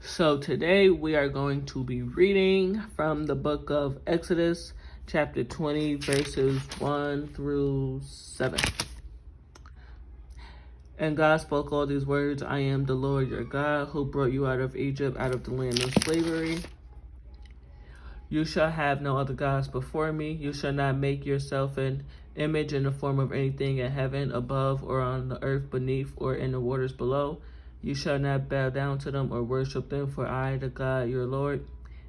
So today we are going to be reading from the book of Exodus, chapter 20, verses 1 through 7. And God spoke all these words, I am the Lord your God, who brought you out of Egypt, out of the land of slavery. You shall have no other gods before me. You shall not make yourself an image in the form of anything in heaven above, or on the earth beneath, or in the waters below. You shall not bow down to them or worship them, for I, the God, your Lord,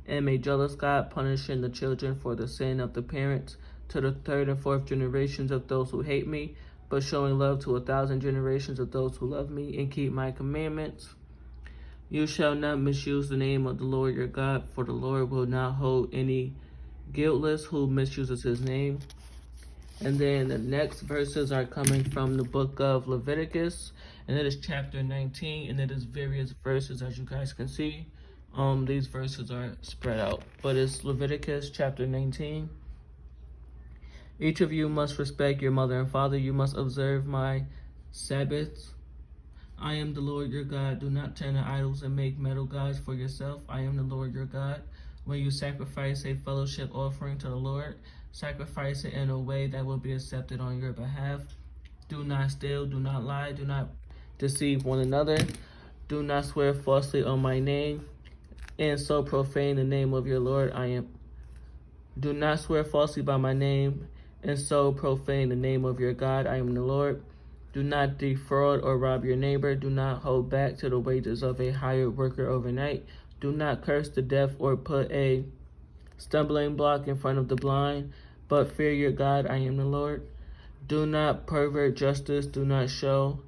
am a jealous God, punishing the children for the sin of the parents to the third and fourth generations of those who hate me, but showing love to 1,000 generations of those who love me and keep my commandments. You shall not misuse the name of the Lord your God, for the Lord will not hold any guiltless who misuses his name. And then the next verses are coming from the book of Leviticus, and it is chapter 19, and it is various verses, as you guys can see. These verses are spread out, but it's Leviticus chapter 19. Each of you must respect your mother and father. You must observe my Sabbaths. I am the Lord your God. Do not turn to idols and make metal gods for yourself. I am the Lord your God. When you sacrifice a fellowship offering to the Lord, sacrifice it in a way that will be accepted on your behalf. Do not steal, do not lie, do not deceive one another. Do not swear falsely on my name, and so profane the name of your Lord. Do not swear falsely by my name, and so profane the name of your God. I am the Lord. Do not defraud or rob your neighbor. Do not hold back to the wages of a hired worker overnight. Do not curse the deaf or put a stumbling block in front of the blind, but fear your God. I am the Lord. Do not pervert justice. Do not show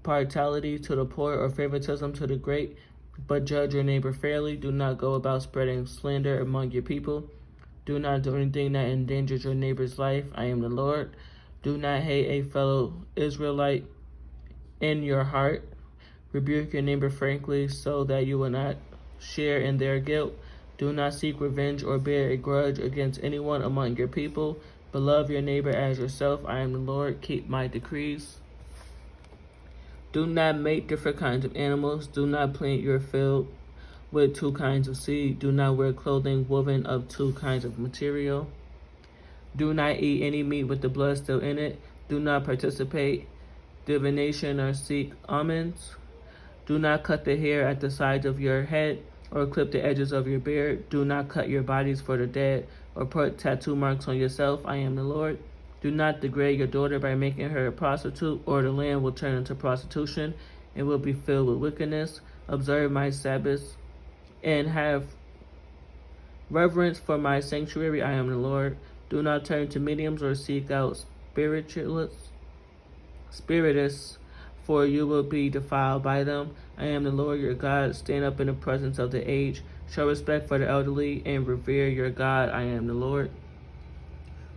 partiality to the poor or favoritism to the great, but judge your neighbor fairly. Do not go about spreading slander among your people. Do not do anything that endangers your neighbor's life. I am the Lord. Do not hate a fellow Israelite in your heart. Rebuke your neighbor frankly, so that you will not share in their guilt. Do not seek revenge or bear a grudge against anyone among your people, but love your neighbor as yourself. I am the Lord. Keep my decrees. Do not make different kinds of animals. Do not plant your field with 2 kinds of seed. Do not wear clothing woven of 2 kinds of material. Do not eat any meat with the blood still in it. Do not participate divination or seek omens. Do not cut the hair at the sides of your head or clip the edges of your beard. Do not cut your bodies for the dead or put tattoo marks on yourself. I am the Lord. Do not degrade your daughter by making her a prostitute, or the land will turn into prostitution and will be filled with wickedness. Observe my Sabbaths and have reverence for my sanctuary. I am the Lord. Do not turn to mediums or seek out spiritists, for you will be defiled by them. I am the Lord your God. Stand up in the presence of the aged. Show respect for the elderly and revere your God. I am the Lord.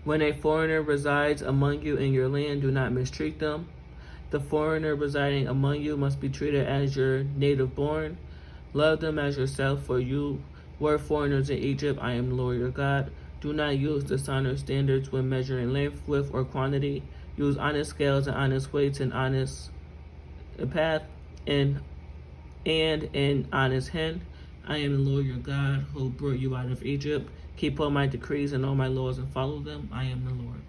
When a foreigner resides among you in your land, do not mistreat them. The foreigner residing among you must be treated as your native born. Love them as yourself, for you were foreigners in Egypt. I am the Lord your God. Do not use dishonest standards when measuring length, width, or quantity. Use honest scales and honest weights and honest path and an honest hand. I am the Lord your God, who brought you out of Egypt. Keep all my decrees and all my laws and follow them. I am the Lord.